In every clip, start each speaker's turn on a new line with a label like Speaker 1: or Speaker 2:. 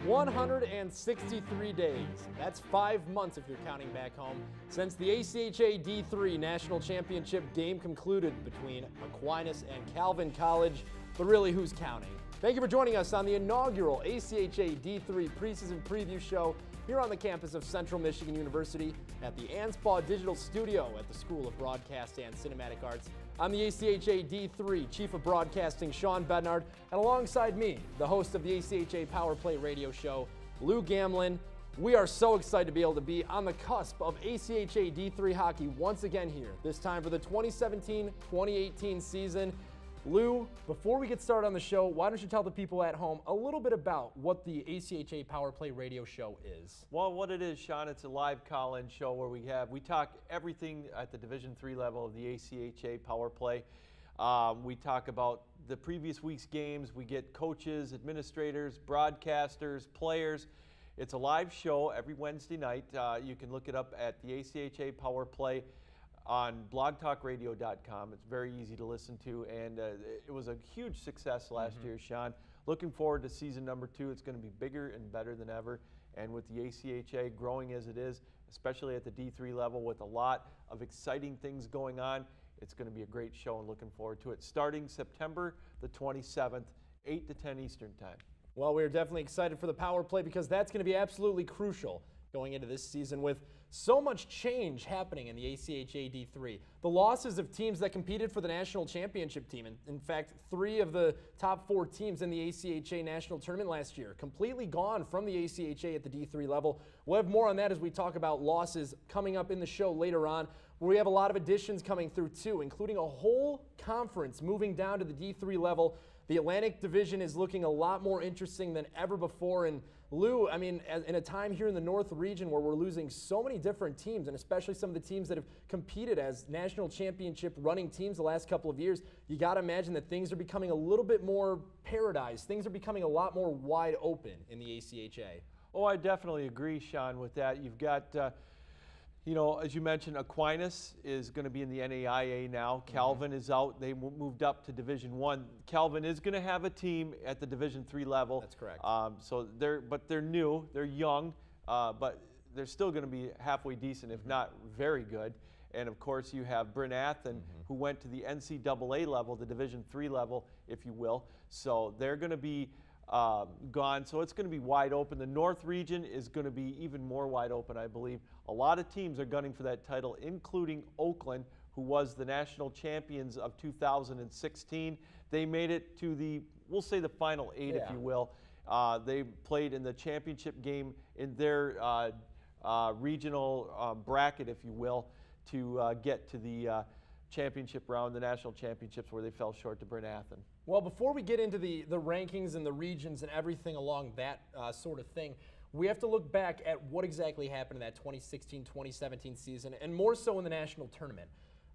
Speaker 1: 163 days. That's 5 months if you're counting back home since the ACHA D3 National Championship game concluded between Aquinas and Calvin College. But really, who's counting? Thank you for joining us on the inaugural ACHA D3 Preseason Preview Show here on the campus of Central Michigan University at the Anspach Digital Studio at the School of Broadcast and Cinematic Arts. I'm the ACHA D3 Chief of Broadcasting, Sean Bednard, and alongside me, the host of the ACHA Power Play Radio Show, Lou Gamlin. We are so excited to be able to be on the cusp of ACHA D3 hockey once again here, this time for the 2017-2018 season. Lou, before we get started on the show, why don't you tell the people at home a little bit about what the ACHA Power Play Radio Show is?
Speaker 2: Well, what it is, Sean, it's a live call-in show where we talk everything at the Division III level of the ACHA Power Play. We talk about the previous week's games. We get coaches, administrators, broadcasters, players. It's a live show every Wednesday night. You can look it up at the ACHA Power Play on blogtalkradio.com. It's very easy to listen to, and it was a huge success last year, Sean. Looking forward to season number 2. It's going to be bigger and better than ever, and with the ACHA growing as it is, especially at the D3 level with a lot of exciting things going on, it's going to be a great show and looking forward to it. Starting September the 27th, 8 to 10 Eastern Time. Well,
Speaker 1: we're definitely excited for the Power Play because that's going to be absolutely crucial going into this season with so much change happening in the ACHA D3. The losses of teams that competed for the national championship team, and in fact, 3 of the top 4 teams in the ACHA national tournament last year, completely gone from the ACHA at the D3 level. We'll have more on that as we talk about losses coming up in the show later on. We have a lot of additions coming through too, including a whole conference moving down to the D3 level. The Atlantic Division is looking a lot more interesting than ever before. And Lou, I mean, in a time here in the North region where we're losing so many different teams, and especially some of the teams that have competed as national championship running teams the last couple of years, you got to imagine that things are becoming a little bit more paradise. Things are becoming a lot more wide open in the ACHA.
Speaker 2: Oh, I definitely agree, Sean, with that. You've got you know, as you mentioned, Aquinas is going to be in the NAIA now. Calvin is out. They moved up to Division I. Calvin is going to have a team at the Division III level.
Speaker 1: That's correct.
Speaker 2: So they're new. They're young, but they're still going to be halfway decent, if not very good. And of course, you have Bryn Athyn, who went to the NCAA level, the Division III level, if you will. So they're going to be gone, so it's going to be wide open. The North region is going to be even more wide open, I believe. A lot of teams are gunning for that title, including Oakland, who was the national champions of 2016. They made it to the, we'll say the final 8, if you will. They played in the championship game in their regional bracket, if you will, to get to the championship round, the national championships, where they fell short to Bryn Athyn.
Speaker 1: Well, before we get into the rankings and the regions and everything along that sort of thing, we have to look back at what exactly happened in that 2016-2017 season, and more so in the national tournament.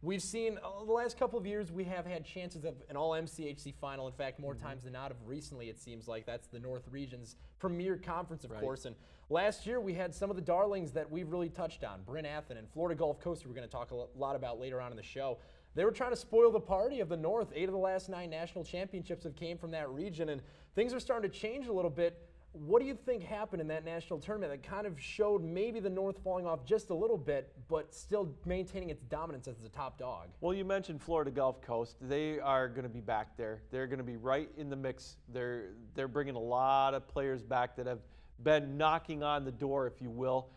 Speaker 1: We've seen the last couple of years we have had chances of an all-MCHC final. In fact, more times than not of recently, it seems like. That's the North region's premier conference, of course. And last year we had some of the darlings that we've really touched on, Bryn Athyn and Florida Gulf Coast, we're going to talk a lot about later on in the show. They were trying to spoil the party of the North. 8 of the last 9 national championships have came from that region, and things are starting to change a little bit. What do you think happened in that national tournament that kind of showed maybe the North falling off just a little bit, but still maintaining its dominance as the top dog?
Speaker 2: Well, you mentioned Florida Gulf Coast. They are going to be back there. They're going to be right in the mix. They're bringing a lot of players back that have been knocking on the door, if you will.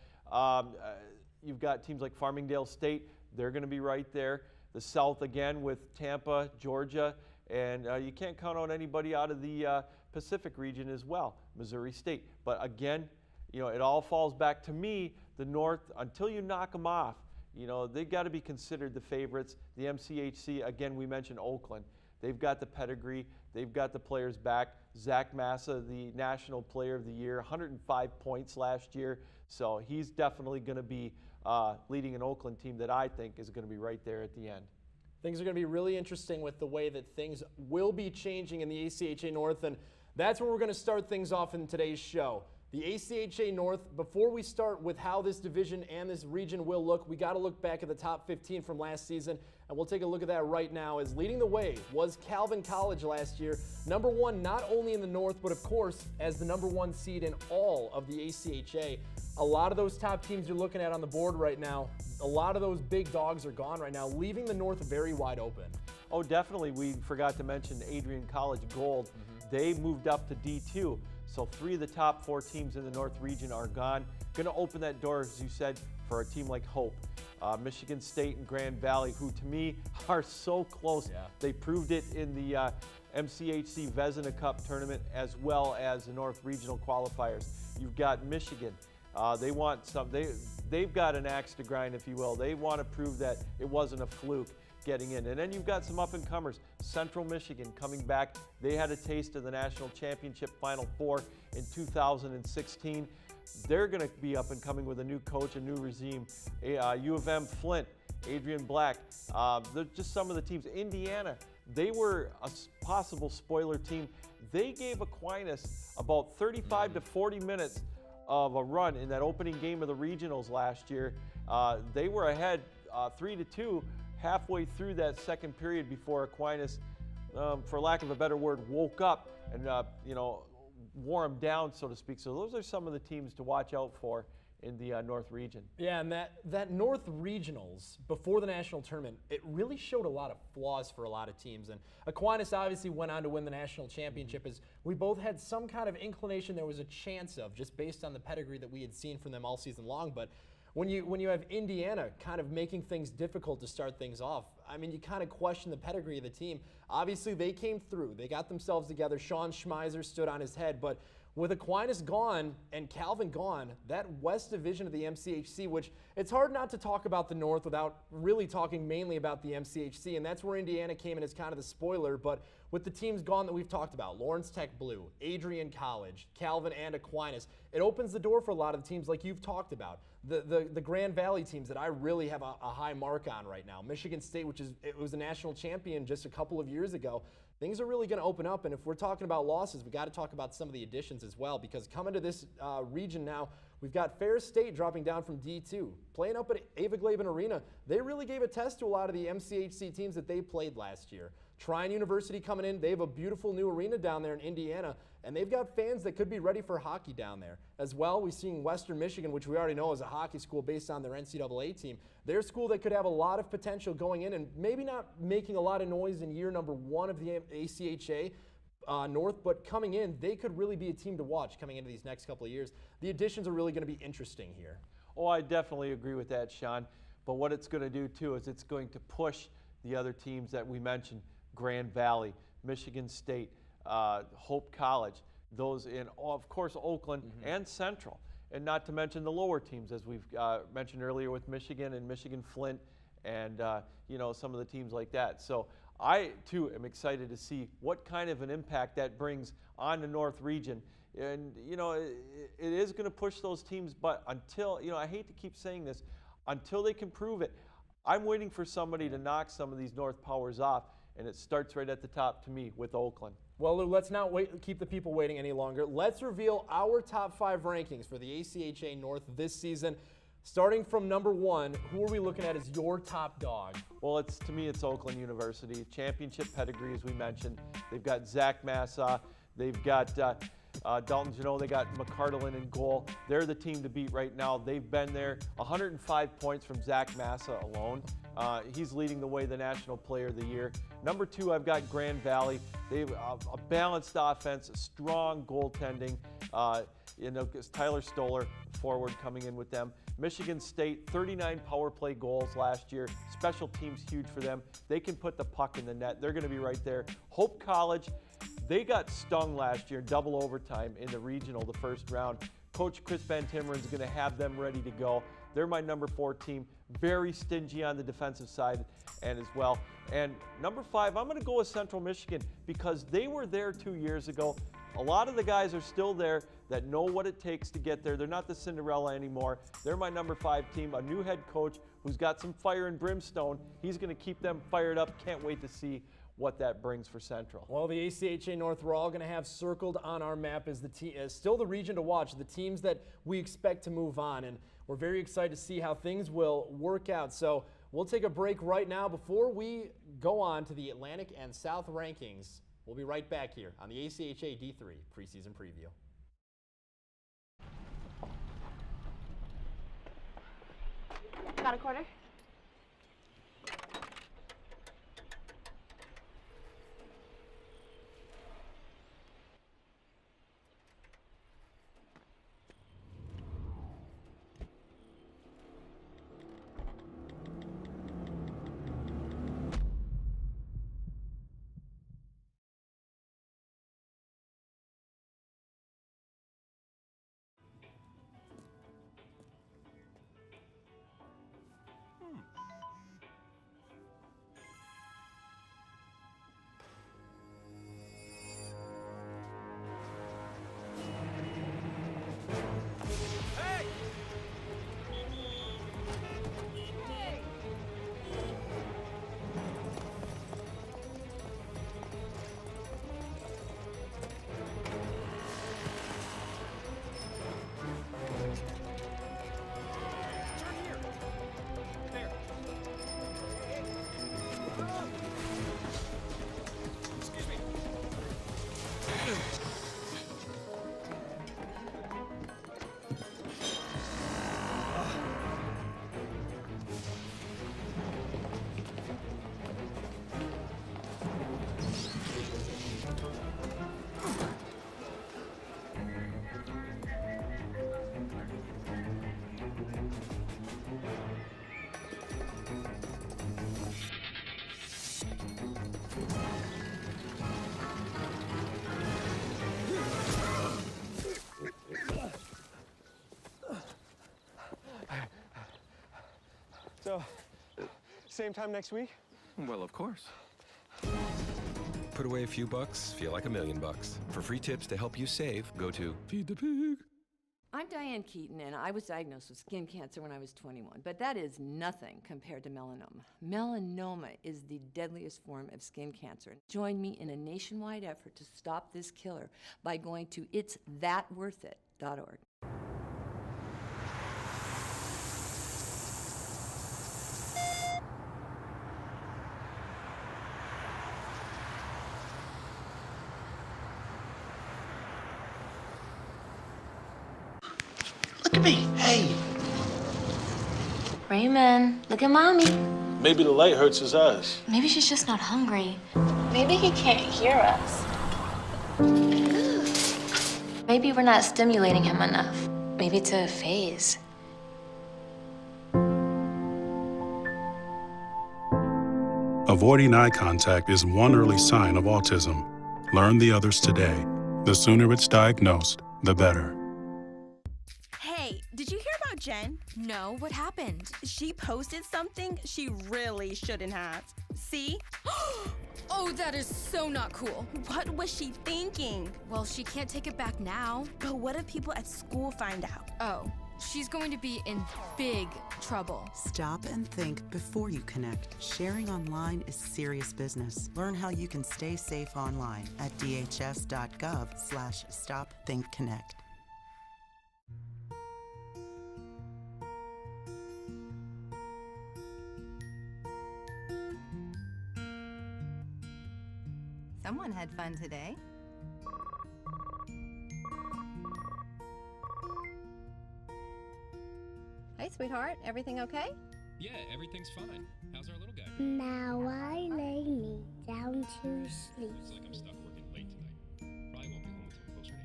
Speaker 2: You've got teams like Farmingdale State. They're going to be right there. The South again with Tampa, Georgia, and you can't count on anybody out of the Pacific region as well, Missouri State. But again, you know, it all falls back to me, the North, until you knock them off, you know, they've got to be considered the favorites. The MCHC, again, we mentioned Oakland. They've got the pedigree. They've got the players back. Zach Massa, the National Player of the Year, 105 points last year. So he's definitely going to be leading an Oakland team that I think is going to be right there at the end.
Speaker 1: Things are going to be really interesting with the way that things will be changing in the ACHA North, and that's where we're going to start things off in today's show. The ACHA North, before we start with how this division and this region will look, we got to look back at the top 15 from last season, and we'll take a look at that right now. As leading the way was Calvin College last year, number one not only in the North, but of course as the number one seed in all of the ACHA. A lot of those top teams you're looking at on the board right now, a lot of those big dogs are gone right now, leaving the North very wide open.
Speaker 2: Oh, definitely. We forgot to mention Adrian College Gold. They moved up to D2. So 3 of the top 4 teams in the North region are gone. Going to open that door, as you said, for a team like Hope. Michigan State and Grand Valley, who to me are so close. Yeah. They proved it in the MCHC Vezina Cup tournament as well as the North Regional qualifiers. You've got Michigan. They want some. They've got an axe to grind, if you will. They want to prove that it wasn't a fluke getting in. And then you've got some up-and-comers. Central Michigan coming back. They had a taste of the National Championship Final Four in 2016. They're going to be up-and-coming with a new coach, a new regime. U of M Flint, Adrian Black. They're just some of the teams. Indiana, they were a possible spoiler team. They gave Aquinas about 35 to 40 minutes of a run in that opening game of the regionals last year. They were ahead 3-2 halfway through that second period before Aquinas, for lack of a better word, woke up and wore them down, so to speak. So those are some of the teams to watch out for in the North region. Yeah,
Speaker 1: and that North regionals before the national tournament, it really showed a lot of flaws for a lot of teams. And Aquinas obviously went on to win the national championship, as we both had some kind of inclination there was a chance of, just based on the pedigree that we had seen from them all season long. But when you have Indiana kind of making things difficult to start things off, I mean, you kind of question the pedigree of the team. Obviously, they came through. They got themselves together. Sean Schmeiser stood on his head. But with Aquinas gone and Calvin gone, that West Division of the MCHC, which it's hard not to talk about the North without really talking mainly about the MCHC, and that's where Indiana came in as kind of the spoiler. But with the teams gone that we've talked about, Lawrence Tech Blue, Adrian College, Calvin and Aquinas, it opens the door for a lot of the teams like you've talked about. The Grand Valley teams that I really have a high mark on right now. Michigan State, it was a national champion just a couple of years ago. Things are really going to open up, and if we're talking about losses, we got to talk about some of the additions as well, because coming to this region now, we've got Ferris State dropping down from D2. Playing up at Ava Glavin Arena, they really gave a test to a lot of the MCHC teams that they played last year. Tryon University coming in, they have a beautiful new arena down there in Indiana, and they've got fans that could be ready for hockey down there. As well, we've seen Western Michigan, which we already know is a hockey school based on their NCAA team. They're a school that could have a lot of potential going in and maybe not making a lot of noise in year number 1 of the ACHA North, but coming in, they could really be a team to watch coming into these next couple of years. The additions are really going to be interesting here.
Speaker 2: Oh, I definitely agree with that, Sean. But what it's going to do, too, is it's going to push the other teams that we mentioned, Grand Valley, Michigan State, Hope College, those in, of course, Oakland and Central, and not to mention the lower teams, as we've mentioned earlier with Michigan and Michigan Flint and, some of the teams like that. So I, too, am excited to see what kind of an impact that brings on the North region. And, it is going to push those teams, but until, I hate to keep saying this, until they can prove it, I'm waiting for somebody to knock some of these North powers off. And it starts right at the top to me with Oakland.
Speaker 1: Well, Lou, let's not keep the people waiting any longer. Let's reveal our top 5 rankings for the ACHA North this season. Starting from number 1, who are we looking at as your top dog?
Speaker 2: Well, to me, it's Oakland University. Championship pedigree, as we mentioned. They've got Zach Massa. They've got Dalton Janot. They got McCardlin in goal. They're the team to beat right now. They've been there. 105 points from Zach Massa alone. He's leading the way, the National Player of the Year. Number 2, I've got Grand Valley. They have a balanced offense, strong goaltending. It's Tyler Stoller, forward, coming in with them. Michigan State, 39 power play goals last year. Special teams huge for them. They can put the puck in the net. They're going to be right there. Hope College, they got stung last year, double overtime in the regional, the first round. Coach Chris Van Timmeren is going to have them ready to go. They're my number 4 team. Very stingy on the defensive side and as well. And number 5, I'm going to go with Central Michigan because they were there 2 years ago. A lot of the guys are still there that know what it takes to get there. They're not the Cinderella anymore. They're my number 5 team, a new head coach who's got some fire and brimstone. He's going to keep them fired up. Can't wait to see what that brings for Central.
Speaker 1: Well, the ACHA North we're all going to have circled on our map as still the region to watch, the teams that we expect to move on, and we're very excited to see how things will work out. So we'll take a break right now. Before we go on to the Atlantic and South rankings, we'll be right back here on the ACHA D3 preseason preview.
Speaker 3: Got a quarter?
Speaker 4: So, same time next week?
Speaker 5: Well, of course. Put away a few bucks, feel like $1 million. For free tips to help you save, go to Feed the Pig.
Speaker 6: I'm Diane Keaton, and I was diagnosed with skin cancer when I was 21, but that is nothing compared to melanoma. Melanoma is the deadliest form of skin cancer. Join me in a nationwide effort to stop this killer by going to itsthatworthit.org.
Speaker 7: Look at me. Hey.
Speaker 3: Raymond, look at Mommy.
Speaker 7: Maybe the light hurts his eyes.
Speaker 3: Maybe she's just not hungry. Maybe he can't hear us. Maybe we're not stimulating him enough. Maybe it's a phase.
Speaker 8: Avoiding eye contact is one early sign of autism. Learn the others today. The sooner it's diagnosed, the better.
Speaker 9: Hey, did you hear about Jen?
Speaker 10: No, what happened?
Speaker 9: She posted something she really shouldn't have. See?
Speaker 10: Oh, that is so not cool.
Speaker 9: What was she thinking?
Speaker 10: Well, she can't take it back now.
Speaker 9: But what if people at school find out?
Speaker 10: Oh, she's going to be in big trouble.
Speaker 11: Stop and think before you connect. Sharing online is serious business. Learn how you can stay safe online at dhs.gov/stopthinkconnect.
Speaker 12: Someone had fun today. Hey, sweetheart, everything okay?
Speaker 13: Yeah, everything's fine. How's our little guy?
Speaker 14: Now I lay me down to sleep.
Speaker 13: Looks like I'm stuck working late tonight. Probably won't be home until closer to 8.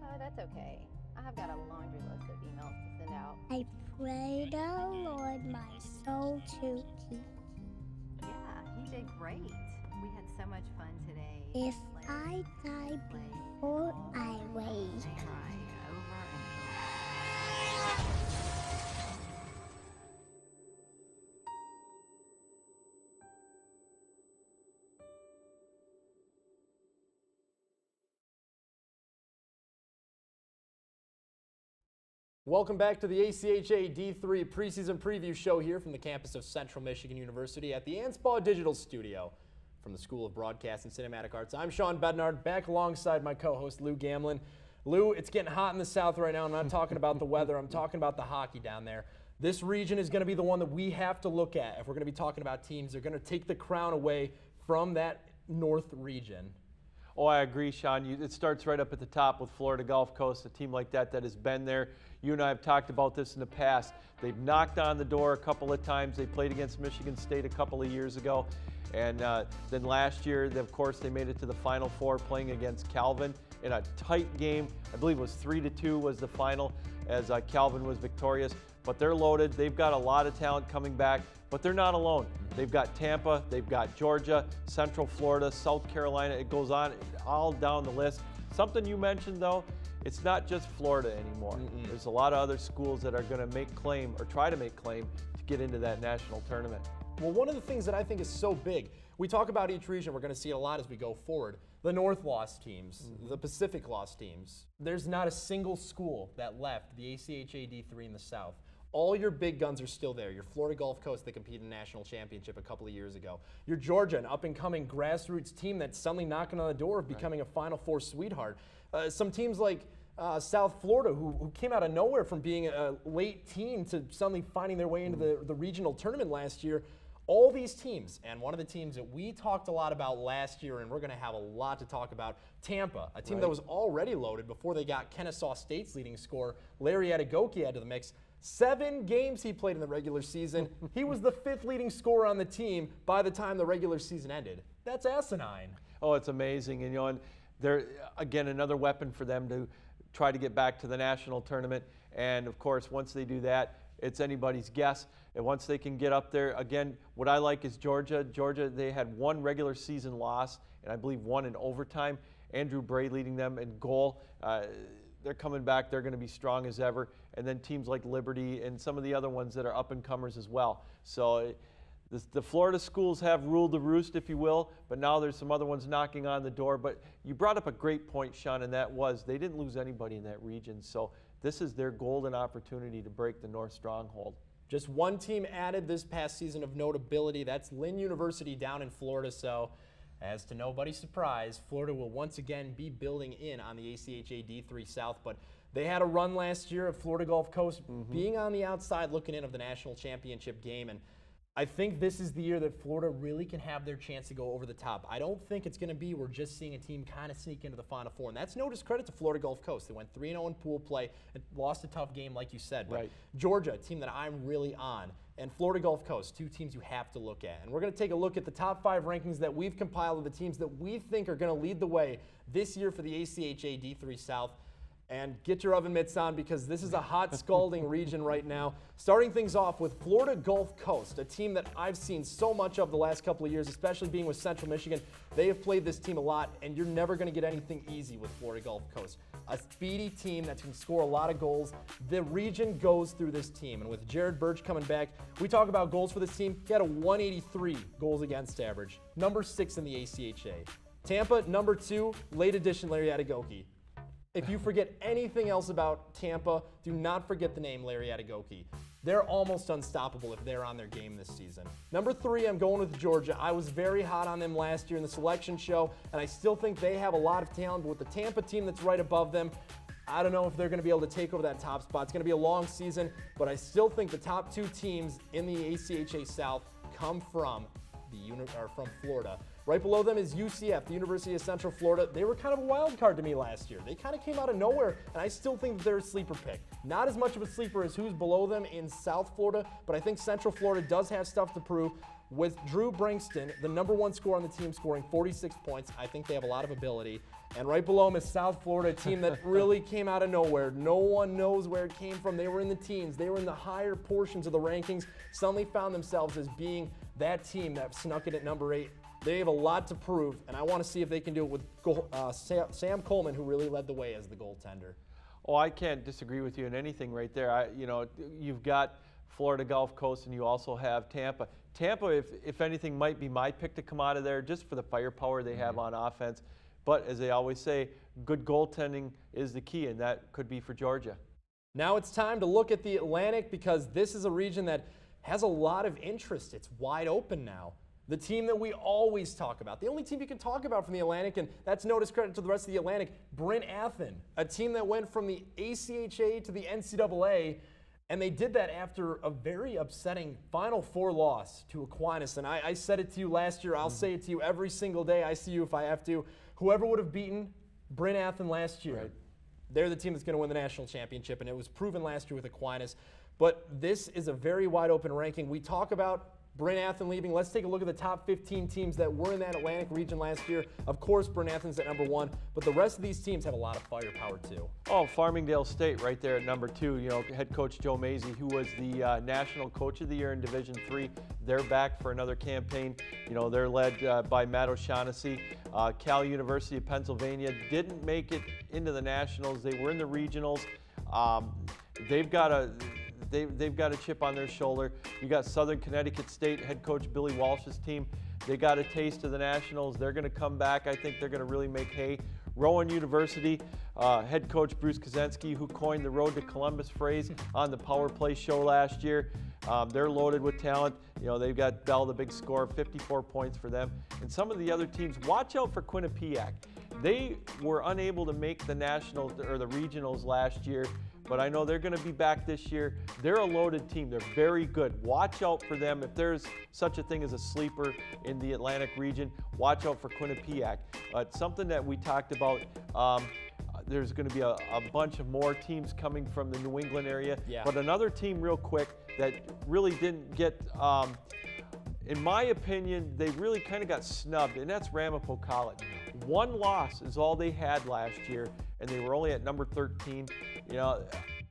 Speaker 12: Oh, that's okay. I have got a laundry list of emails to send out.
Speaker 14: I pray the Lord my soul to keep.
Speaker 12: Yeah, you did great. We had so much fun today.
Speaker 14: If I die before I wake.
Speaker 12: Try over and over.
Speaker 1: Welcome back to the ACHA D3 preseason preview show here from the campus of Central Michigan University at the Anspach Digital studio. from the School of Broadcast and Cinematic Arts. I'm Sean Bednard, back alongside my co-host Lou Gamlin. Lou, it's getting hot in the South right now. I'm not talking about the weather. I'm talking about the hockey down there. This region is going to be the one that we have to look at if we're going to be talking about teams that are going to take the crown away from that North region.
Speaker 2: Oh, I agree, Sean. It starts right up at the top with Florida Gulf Coast, a team like that has been there. You and I have talked about this in the past. They've knocked on the door a couple of times. They played against Michigan State a couple of years ago. And then last year, of course, they made it to the Final Four playing against Calvin in a tight game. I believe it was 3-2 was the final as Calvin was victorious. But they're loaded. They've got a lot of talent coming back, but they're not alone. They've got Tampa, they've got Georgia, Central Florida, South Carolina. It goes on all down the list. Something you mentioned, though, it's not just Florida anymore. There's a lot of other schools that are going to make claim or try to make claim to get into that national tournament.
Speaker 1: Well, one of the things that I think is so big, we talk about each region, we're going to see it a lot as we go forward. The North lost teams, the Pacific lost teams. There's not a single school that left the ACHA D3 in the South. All your big guns are still there. Your Florida Gulf Coast that competed in a national championship a couple of years ago. Your Georgia, an up-and-coming grassroots team that's suddenly knocking on the door of becoming a Final Four sweetheart. Some teams like South Florida, who came out of nowhere from being a late team to suddenly finding their way into the regional tournament last year. All these teams, and one of the teams that we talked a lot about last year, and we're going to have a lot to talk about, Tampa, a team that was already loaded before they got Kennesaw State's leading scorer, Larry Adegoke, out of the mix. 7 games he played in the regular season. He was the 5th leading scorer on the team by the time the regular season ended. That's asinine.
Speaker 2: Oh, it's amazing. And, and they're, again, another weapon for them to try to get back to the national tournament. And, of course, once they do that, it's anybody's guess. And once they can get up there, again, what I like is Georgia. Georgia, they had 1 regular season loss, and I believe 1 in overtime. Andrew Bray leading them in goal. They're coming back. They're going to be strong as ever. And then teams like Liberty and some of the other ones that are up-and-comers as well. So the Florida schools have ruled the roost, if you will, but now there's some other ones knocking on the door. But you brought up a great point, Sean, and that was they didn't lose anybody in that region. So this is their golden opportunity to break the North stronghold.
Speaker 1: Just one team added this past season of notability. That's Lynn University down in Florida. So as to nobody's surprise, Florida will once again be building in on the ACHA D3 South. But they had a run last year of Florida Gulf Coast being on the outside looking in of the national championship game. And I think this is the year that Florida really can have their chance to go over the top. I don't think it's going to be we're just seeing a team kind of sneak into the Final Four. And that's no discredit to Florida Gulf Coast. They went 3-0 in pool play and lost a tough game like you said. But Georgia, a team that I'm really on, and Florida Gulf Coast, 2 teams you have to look at. And we're going to take a look at the top 5 rankings that we've compiled of the teams that we think are going to lead the way this year for the ACHA D3 South. And get your oven mitts on because this is a hot, scalding region right now. Starting things off with Florida Gulf Coast, a team that I've seen so much of the last couple of years, especially being with Central Michigan. They have played this team a lot, and you're never going to get anything easy with Florida Gulf Coast. A speedy team that can score a lot of goals. The region goes through this team, and with Jared Birch coming back, we talk about goals for this team. He had a 183 goals against average, number 6 in the ACHA. Tampa, number 2, late addition Larry Adegoke. If you forget anything else about Tampa, do not forget the name Larry Adegoke. They're almost unstoppable if they're on their game this season. Number 3, I'm going with Georgia. I was very hot on them last year in the selection show, and I still think they have a lot of talent. But with the Tampa team that's right above them, I don't know if they're going to be able to take over that top spot. It's going to be a long season, but I still think the top 2 teams in the ACHA South come from Florida. Right below them is UCF, the University of Central Florida. They were kind of a wild card to me last year. They kind of came out of nowhere, and I still think that they're a sleeper pick. Not as much of a sleeper as who's below them in South Florida, but I think Central Florida does have stuff to prove. With Drew Brankston, the number 1 scorer on the team, scoring 46 points, I think they have a lot of ability. And right below them is South Florida, a team that really came out of nowhere. No one knows where it came from. They were in the teens. They were in the higher portions of the rankings. Suddenly found themselves as being that team that snuck in at number 8. They have a lot to prove, and I want to see if they can do it with Sam Coleman, who really led the way as the goaltender.
Speaker 2: Oh, I can't disagree with you in anything right there. You've got Florida Gulf Coast, and you also have Tampa. Tampa, if anything, might be my pick to come out of there just for the firepower they have on offense. But as they always say, good goaltending is the key, and that could be for Georgia.
Speaker 1: Now it's time to look at the Atlantic because this is a region that has a lot of interest. It's wide open now. the team that we always talk about, the only team you can talk about from the Atlantic, and that's no discredit to the rest of the Atlantic, Bryn Athyn, a team that went from the ACHA to the NCAA, and they did that after a very upsetting Final Four loss to Aquinas. And I said it to you last year, I'll say it to you every single day, I see you if I have to. Whoever would have beaten Bryn Athyn last year, they're the team that's going to win the national championship, and it was proven last year with Aquinas. But this is a very wide open ranking. We talk about Bryn Athyn leaving. Let's take a look at the top 15 teams that were in that Atlantic region last year. Of course, Bryn Athyn's at number 1, but the rest of these teams have a lot of firepower too.
Speaker 2: Oh, Farmingdale State right there at number 2. You know, head coach Joe Mazie, who was the National Coach of the Year in Division III. They're back for another campaign. You know, they're led by Matt O'Shaughnessy. Cal University of Pennsylvania didn't make it into the Nationals. They were in the regionals. They've got a chip on their shoulder. You got Southern Connecticut State head coach Billy Walsh's team. They got a taste of the Nationals. They're going to come back. I think they're going to really make hay. Rowan University head coach Bruce Kozensky, who coined the Road to Columbus phrase on the Power Play show last year. They're loaded with talent. You know, they've got Bell, the big score, 54 points for them. And some of the other teams, watch out for Quinnipiac. They were unable to make the nationals or the regionals last year, but I know they're going to be back this year. They're a loaded team. They're very good. Watch out for them. If there's such a thing as a sleeper in the Atlantic region, watch out for Quinnipiac. It's something that we talked about. There's going to be a bunch of more teams coming from the New England area.
Speaker 1: Yeah.
Speaker 2: But another team real quick that really didn't get, in my opinion, they really kind of got snubbed, and that's Ramapo College. One loss is all they had last year, and they were only at number 13. You know,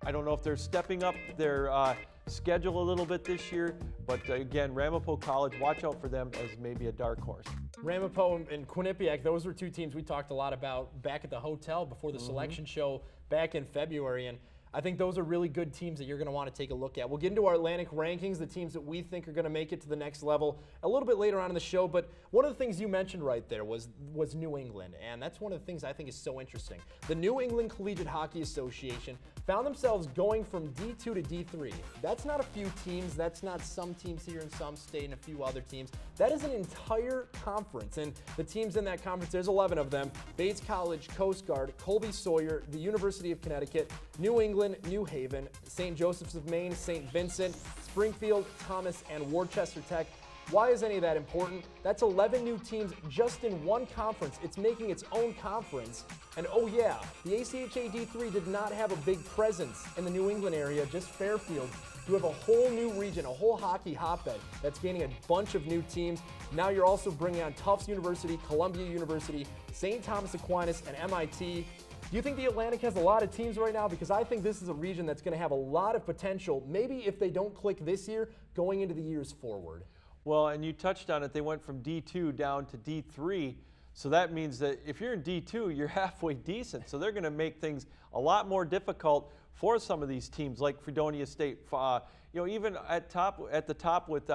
Speaker 2: I don't know if they're stepping up their schedule a little bit this year, but again, Ramapo College, watch out for them as maybe a dark horse.
Speaker 1: Ramapo and Quinnipiac, those were two teams we talked a lot about back at the hotel before the selection show back in February, and I think those are really good teams that you're going to want to take a look at. We'll get into our Atlantic rankings, the teams that we think are going to make it to the next level a little bit later on in the show, but one of the things you mentioned right there was New England, and that's one of the things I think is so interesting. The New England Collegiate Hockey Association found themselves going from D2 to D3. That's not a few teams, that's not some teams here in some state and a few other teams. That is an entire conference, and the teams in that conference, there's 11 of them: Bates College, Coast Guard, Colby Sawyer, the University of Connecticut, New England, New Haven, St. Joseph's of Maine, St. Vincent, Springfield, Thomas, and Worcester Tech. Why is any of that important? That's 11 new teams just in one conference. It's making its own conference. And oh yeah, the ACHA D3 did not have a big presence in the New England area, just Fairfield. You have a whole new region, a whole hockey hotbed that's gaining a bunch of new teams. Now you're also bringing on Tufts University, Columbia University, St. Thomas Aquinas, and MIT. Do you think the Atlantic has a lot of teams right now? Because I think this is a region that's going to have a lot of potential, maybe if they don't click this year, going into the years forward.
Speaker 2: Well, and you touched on it, they went from D2 down to D3, so that means that if you're in D2, you're halfway decent, so they're going to make things a lot more difficult for some of these teams like Fredonia State, you know, even at the top with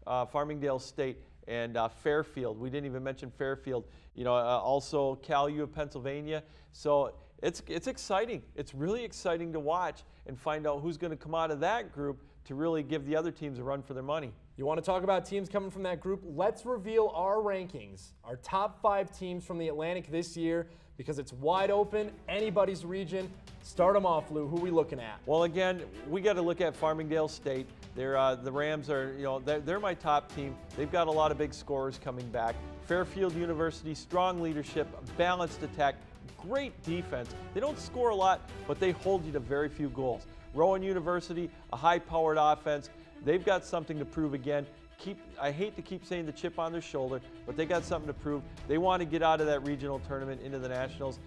Speaker 2: Farmingdale State and Fairfield. We didn't even mention Fairfield. You know, also Cal U of Pennsylvania. So it's exciting. It's really exciting to watch and find out who's going to come out of that group to really give the other teams a run for their money.
Speaker 1: You want to talk about teams coming from that group? Let's reveal our rankings, our top 5 teams from the Atlantic this year, because it's wide open, anybody's region. Start them off, Lou. Who are we looking at?
Speaker 2: Well, again, we got to look at Farmingdale State. They're, the Rams are, you know, they're my top team. They've got a lot of big scorers coming back. Fairfield University, strong leadership, balanced attack, great defense. They don't score a lot, but they hold you to very few goals. Rowan University, a high-powered offense. They've got something to prove again. I hate to keep saying the chip on their shoulder, but they got something to prove. They want to get out of that regional tournament into the Nationals.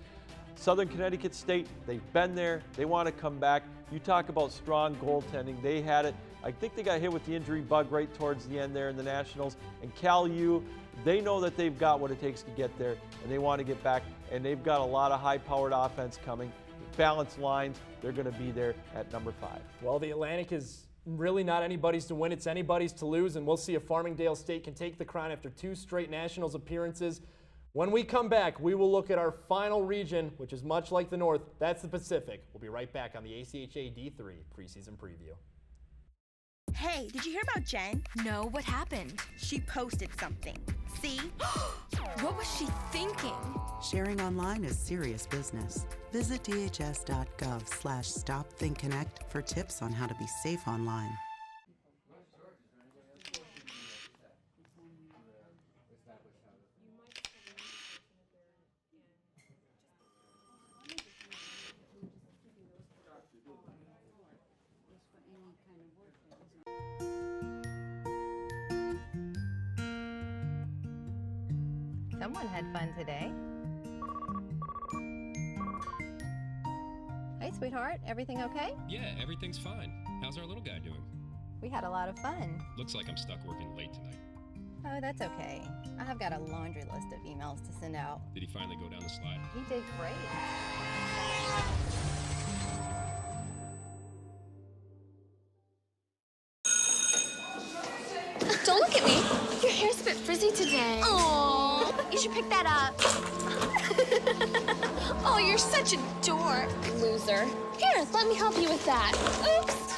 Speaker 2: Southern Connecticut State, they've been there. They want to come back. You talk about strong goaltending. They had it. I think they got hit with the injury bug right towards the end there in the Nationals. And Cal U, they know that they've got what it takes to get there, and they want to get back. And they've got a lot of high-powered offense coming. Balanced lines, they're going to be there at number 5.
Speaker 1: Well, the Atlantic is really not anybody's to win, it's anybody's to lose, and we'll see if Farmingdale State can take the crown after 2 straight Nationals appearances. When we come back, we will look at our final region, which is much like the North. That's the Pacific. We'll be right back on the ACHA D3 preseason preview.
Speaker 9: Hey, did you hear about Jen?
Speaker 10: No, what happened?
Speaker 9: She posted something. See?
Speaker 10: What was she thinking?
Speaker 11: Sharing online is serious business. Visit dhs.gov/stopthinkconnect for tips on how to be safe online.
Speaker 12: Someone had fun today. Hey, sweetheart, everything okay?
Speaker 13: Yeah, everything's fine. How's our little guy doing?
Speaker 12: We had a lot of fun.
Speaker 13: Looks like I'm stuck working late tonight.
Speaker 12: Oh, that's okay. I've got a laundry list of emails to send out.
Speaker 13: Did he finally go down the slide?
Speaker 12: He did great.
Speaker 10: Don't look at me. Your hair's a bit frizzy today.
Speaker 15: Oh, you should pick that up.
Speaker 10: Oh, you're such a dork. Loser. Here, let me help you with that. Oops.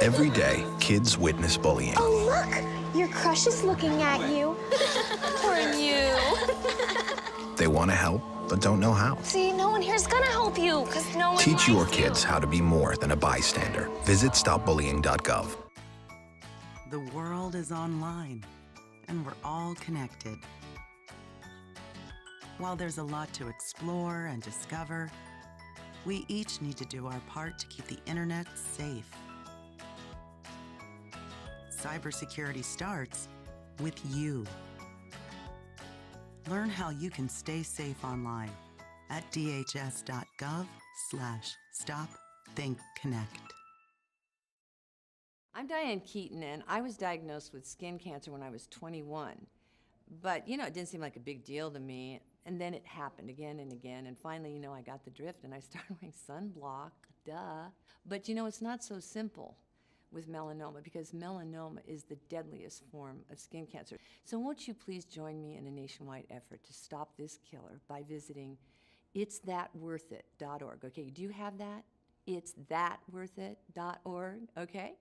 Speaker 16: Every day, kids witness bullying.
Speaker 15: Oh, look! Your crush is looking at you.
Speaker 10: Or you.
Speaker 16: They want to help, but don't know how.
Speaker 15: See, no one here's gonna help you, because no one
Speaker 16: Teach your
Speaker 15: likes you.
Speaker 16: kids how to be more than a bystander. Visit stopbullying.gov.
Speaker 11: The world is online, and we're all connected. While there's a lot to explore and discover, we each need to do our part to keep the internet safe. Cybersecurity starts with you. Learn how you can stay safe online at dhs.gov/stopthinkconnect.
Speaker 6: I'm Diane Keaton, and I was diagnosed with skin cancer when I was 21. But, it didn't seem like a big deal to me. And then it happened again and again. And finally, I got the drift, and I started wearing sunblock, duh. But, it's not so simple with melanoma, because melanoma is the deadliest form of skin cancer. So won't you please join me in a nationwide effort to stop this killer by visiting itsthatworthit.org. Okay, do you have that? Itsthatworthit.org, okay?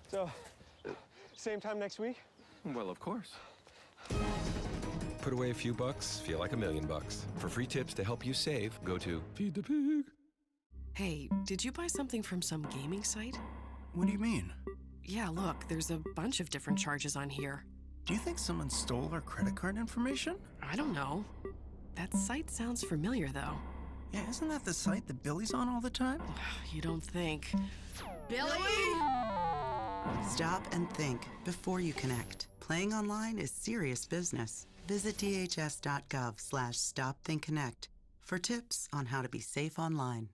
Speaker 4: So, same time next week?
Speaker 5: Well, of course. Put away a few bucks, feel like $1 million. For free tips to help you save, go to Feed the Pig.
Speaker 17: Hey, did you buy something from some gaming site?
Speaker 18: What do you mean?
Speaker 17: Yeah, look, there's a bunch of different charges on here.
Speaker 18: Do you think someone stole our credit card information?
Speaker 17: I don't know. That site sounds familiar, though.
Speaker 18: Yeah, isn't that the site that Billy's on all the time?
Speaker 17: You don't think.
Speaker 11: Billy! Stop and think before you connect. Playing online is serious business. Visit dhs.gov/stopthinkconnect for tips on how to be safe online.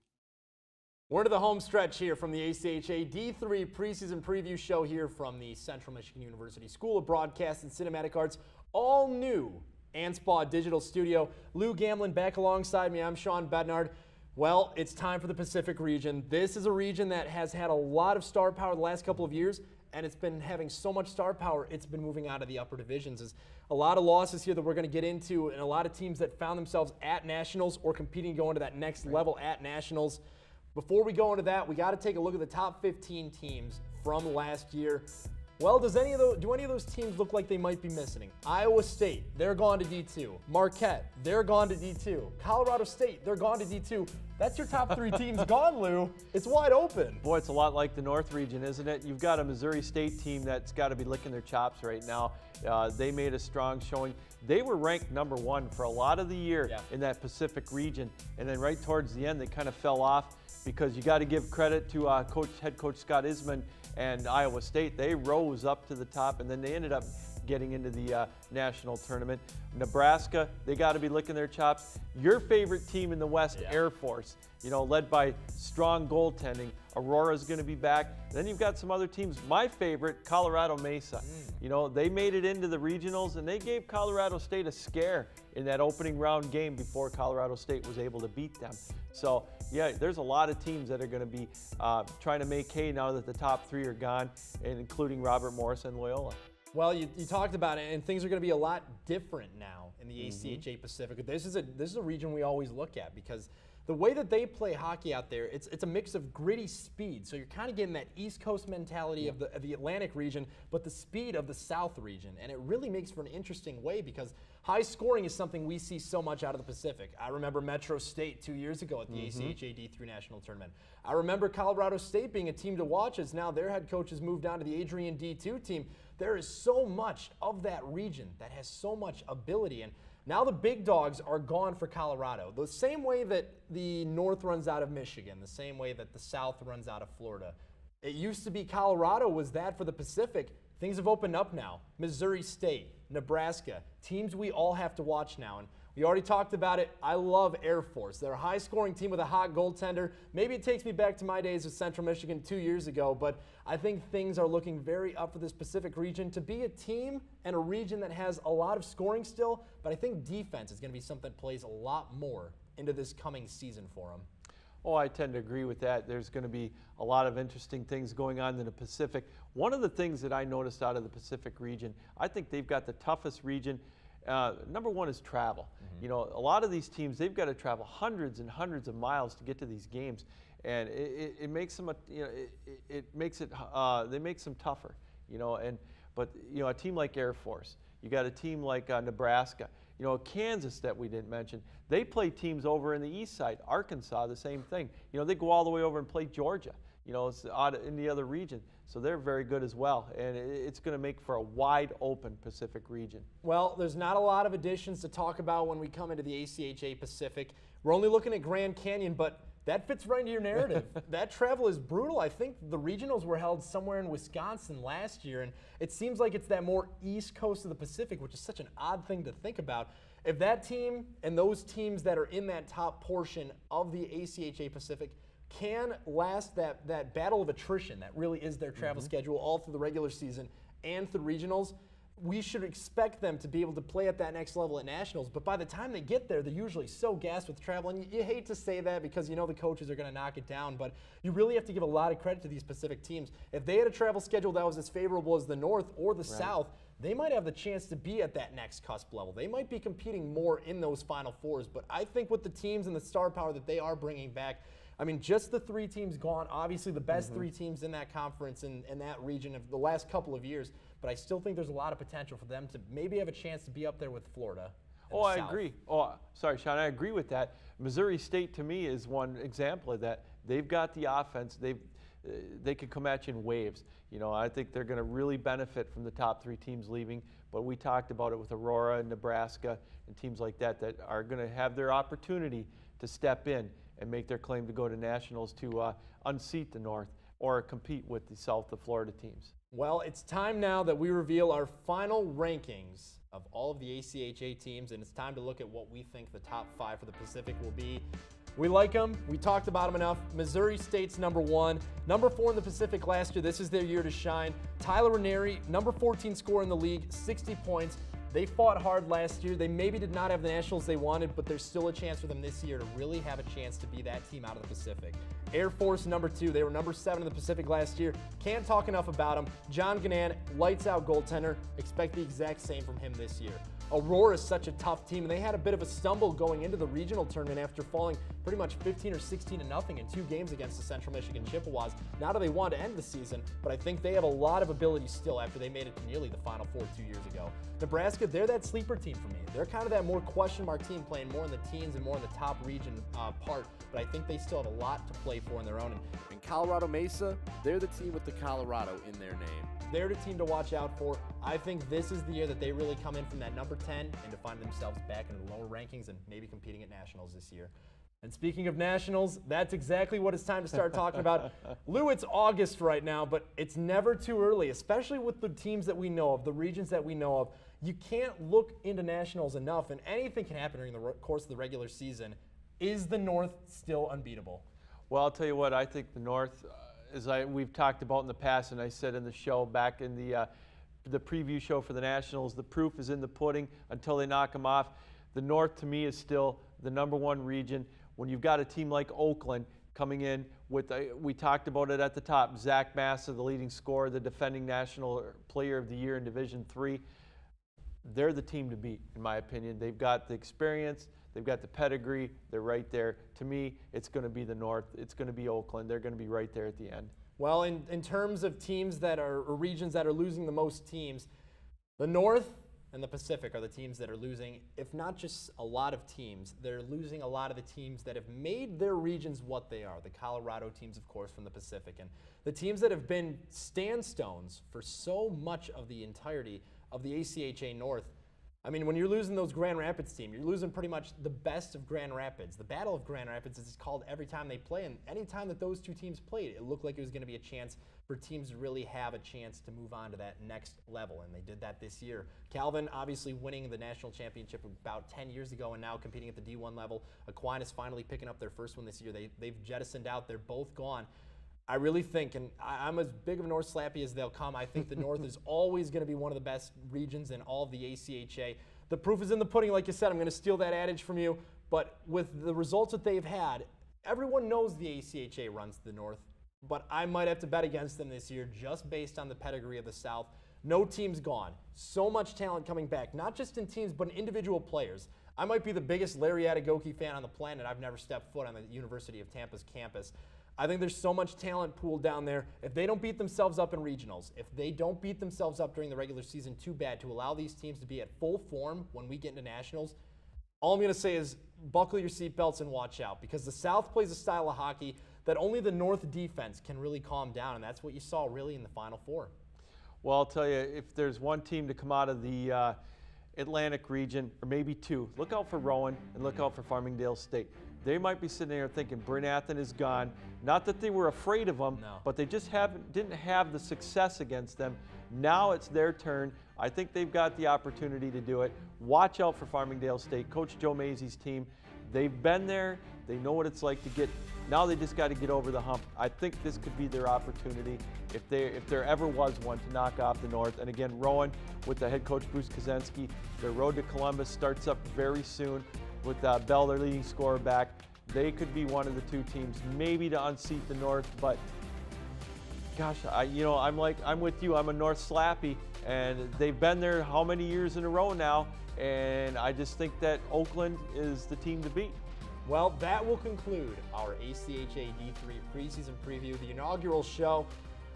Speaker 1: We're into the home stretch here from the ACHA D3 Preseason Preview Show here from the Central Michigan University School of Broadcast and Cinematic Arts. All new Anspach Digital Studio. Lou Gamlin back alongside me. I'm Sean Bednard. Well, it's time for the Pacific region. This is a region that has had a lot of star power the last couple of years, and it's been having so much star power, it's been moving out of the upper divisions. There's a lot of losses here that we're going to get into, and a lot of teams that found themselves at nationals or competing going to that next level at nationals. Before we go into that, we got to take a look at the top 15 teams from last year. Well, do any of those teams look like they might be missing? Iowa State, they're gone to D2. Marquette, they're gone to D2. Colorado State, they're gone to D2. That's your top 3 teams gone, Lou. It's wide open.
Speaker 2: Boy, it's a lot like the North region, isn't it? You've got a Missouri State team that's got to be licking their chops right now. They made a strong showing. They were ranked #1 for a lot of the year in that Pacific region, and then right towards the end, they kind of fell off because you got to give credit to head coach Scott Isman and Iowa State. They rose up to the top, and then they ended up getting into the national tournament. Nebraska, they got to be licking their chops. Your favorite team in the West, Air Force, led by strong goaltending. Aurora's going to be back. Then you've got some other teams. My favorite, Colorado Mesa. They made it into the regionals, and they gave Colorado State a scare in that opening round game before Colorado State was able to beat them. So, yeah, there's a lot of teams that are going to be trying to make hay now that the top 3 are gone, and including Robert Morris and Loyola.
Speaker 1: Well, you talked about it, and things are going to be a lot different now in the ACHA Pacific. This is a region we always look at because the way that they play hockey out there, it's a mix of gritty speed. So you're kind of getting that East Coast mentality of the Atlantic region, but the speed of the South region. And it really makes for an interesting way because high scoring is something we see so much out of the Pacific. I remember Metro State 2 years ago at the ACHA D3 National Tournament. I remember Colorado State being a team to watch as now their head coach has moved down to the Adrian D2 team. There is so much of that region that has so much ability. And now the big dogs are gone for Colorado. The same way that the North runs out of Michigan, the same way that the South runs out of Florida. It used to be Colorado was that for the Pacific. Things have opened up now. Missouri State, Nebraska, teams we all have to watch now. And we already talked about it. I love Air Force. They're a high-scoring team with a hot goaltender. Maybe it takes me back to my days with Central Michigan 2 years ago, but I think things are looking very up for this Pacific region to be a team and a region that has a lot of scoring still, but I think defense is going to be something that plays a lot more into this coming season for them.
Speaker 2: Oh, I tend to agree with that. There's going to be a lot of interesting things going on in the Pacific. One of the things that I noticed out of the Pacific region, I think they've got the toughest region. #1 is travel. A lot of these teams, they've got to travel hundreds and hundreds of miles to get to these games, and it makes them, they makes them tougher. But a team like Air Force, you got a team like Nebraska, Kansas that we didn't mention. They play teams over in the east side. Arkansas, the same thing. They go all the way over and play Georgia. It's out in the other region. So they're very good as well, and it's going to make for a wide open Pacific region.
Speaker 1: Well, there's not a lot of additions to talk about when we come into the ACHA Pacific. We're only looking at Grand Canyon, but that fits right into your narrative. That travel is brutal. I think the regionals were held somewhere in Wisconsin last year, and it seems like it's that more east coast of the Pacific, which is such an odd thing to think about. If that team and those teams that are in that top portion of the ACHA Pacific can last that battle of attrition that really is their travel schedule all through the regular season and through regionals, we should expect them to be able to play at that next level at nationals. But by the time they get there, they're usually so gassed with travel. And you hate to say that because the coaches are going to knock it down, but you really have to give a lot of credit to these Pacific teams. If they had a travel schedule that was as favorable as the North or the South, they might have the chance to be at that next cusp level. They might be competing more in those Final Fours. But I think with the teams and the star power that they are bringing back, I mean, just the 3 teams gone, obviously the best 3 teams in that conference and in that region of the last couple of years, but I still think there's a lot of potential for them to maybe have a chance to be up there with Florida.
Speaker 2: Oh, I agree. Oh, sorry, Sean, I agree with that. Missouri State, to me, is one example of that. They've got the offense. They can come at you in waves. I think they're going to really benefit from the top 3 teams leaving, but we talked about it with Aurora and Nebraska and teams like that are going to have their opportunity to step in and make their claim to go to nationals to unseat the North or compete with the South of Florida teams.
Speaker 1: Well, it's time now that we reveal our final rankings of all of the ACHA teams, and it's time to look at what we think the top 5 for the Pacific will be. We like them. We talked about them enough. Missouri State's number 1. Number 4 in the Pacific last year. This is their year to shine. Tyler Ranieri, number 14 scorer in the league, 60 points. They fought hard last year. They maybe did not have the nationals they wanted, but there's still a chance for them this year to really have a chance to be that team out of the Pacific. Air Force, number 2. They were number 7 in the Pacific last year. Can't talk enough about them. John Gannon, lights out goaltender. Expect the exact same from him this year. Aurora is such a tough team, and they had a bit of a stumble going into the regional tournament after falling pretty much 15 or 16-0 in 2 games against the Central Michigan Chippewas. Not that they wanted to end the season, but I think they have a lot of ability still after they made it to nearly the Final Four 2 years ago. Nebraska, they're that sleeper team for me. They're kind of that more question mark team playing more in the teens and more in the top region part, but I think they still have a lot to play for in their own.
Speaker 19: And Colorado Mesa, they're the team with the Colorado in their name.
Speaker 1: They're the team to watch out for. I think this is the year that they really come in from that number 10 and to find themselves back into the lower rankings and maybe competing at nationals this year. And speaking of nationals, that's exactly what it's time to start talking about. Lou, it's August right now, but it's never too early, especially with the teams that we know of, the regions that we know of. You can't look into nationals enough, and anything can happen during the course of the regular season. Is the North still unbeatable?
Speaker 2: Well, I'll tell you what, I think the North, as we've talked about in the past, and I said in the show back in the preview show for the Nationals, the proof is in the pudding until they knock them off. The North, to me, is still the number 1 region. When you've got a team like Oakland coming in with, we talked about it at the top, Zach Massa, the leading scorer, the defending National Player of the Year in Division III. They're the team to beat, in my opinion. They've got the experience. They've got the pedigree. They're right there. To me, it's going to be the North. It's going to be Oakland. They're going to be right there at the end.
Speaker 1: Well, in terms of teams that are, or regions that are losing the most teams, the North and the Pacific are the teams that are losing, if not just a lot of teams, they're losing a lot of the teams that have made their regions what they are. The Colorado teams, of course, from the Pacific, and the teams that have been standstones for so much of the entirety of the ACHA North. I mean, when you're losing those Grand Rapids team, you're losing pretty much the best of Grand Rapids. The Battle of Grand Rapids is called every time they play, and any time that those 2 teams played, it looked like it was going to be a chance for teams to really have a chance to move on to that next level, and they did that this year. Calvin obviously winning the national championship about 10 years ago and now competing at the D1 level. Aquinas finally picking up their first one this year. They've jettisoned out. They're both gone. I really think, and I'm as big of a North Slappy as they'll come, I think the North is always going to be one of the best regions in all of the ACHA. The proof is in the pudding, like you said. I'm going to steal that adage from you, but with the results that they've had, everyone knows the ACHA runs the North, but I might have to bet against them this year just based on the pedigree of the South. No team's gone. So much talent coming back, not just in teams, but in individual players. I might be the biggest Larry Atagoki fan on the planet. I've never stepped foot on the University of Tampa's campus. I think there's so much talent pooled down there. If they don't beat themselves up in regionals, if they don't beat themselves up during the regular season too bad to allow these teams to be at full form when we get into nationals, all I'm going to say is buckle your seatbelts and watch out, because the South plays a style of hockey that only the North defense can really calm down, and that's what you saw really in the Final Four.
Speaker 2: Well, I'll tell you, if there's one team to come out of the Atlantic region, or maybe 2, look out for Rowan and look out for Farmingdale State. They might be sitting there thinking Bryn Athyn is gone. Not that they were afraid of them, but they just didn't have the success against them. Now it's their turn. I think they've got the opportunity to do it. Watch out for Farmingdale State. Coach Joe Mazey's team, they've been there. They know what it's like to get. Now they just got to get over the hump. I think this could be their opportunity if there ever was one to knock off the North. And again, Rowan with the head coach Bruce Kaczynski, their road to Columbus starts up very soon with Bell, their leading scorer, back. They could be one of the 2 teams maybe to unseat the North, but gosh, I'm with you. I'm a North Slappy, and they've been there how many years in a row now, and I just think that Oakland is the team to beat.
Speaker 1: Well, that will conclude our ACHA D3 preseason preview, the inaugural show.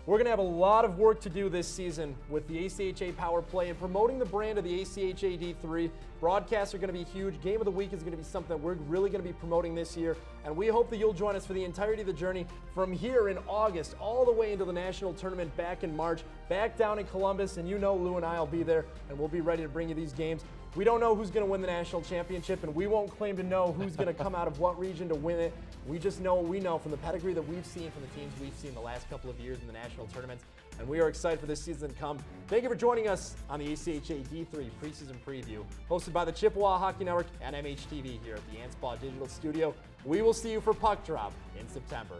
Speaker 1: We're going to have a lot of work to do this season with the ACHA Power Play and promoting the brand of the ACHA D3. Broadcasts are going to be huge. Game of the Week is going to be something that we're really going to be promoting this year. And we hope that you'll join us for the entirety of the journey from here in August all the way into the national tournament back in March, back down in Columbus. And you know Lou and I will be there, and we'll be ready to bring you these games. We don't know who's going to win the national championship, and we won't claim to know who's going to come out of what region to win it. We just know what we know from the pedigree that we've seen from the teams we've seen the last couple of years in the national tournaments. and we are excited for this season to come. Thank you for joining us on the ACHA D3 Preseason Preview, hosted by the Chippewa Hockey Network and MHTV here at the Anspach Digital Studio. We will see you for Puck Drop in September.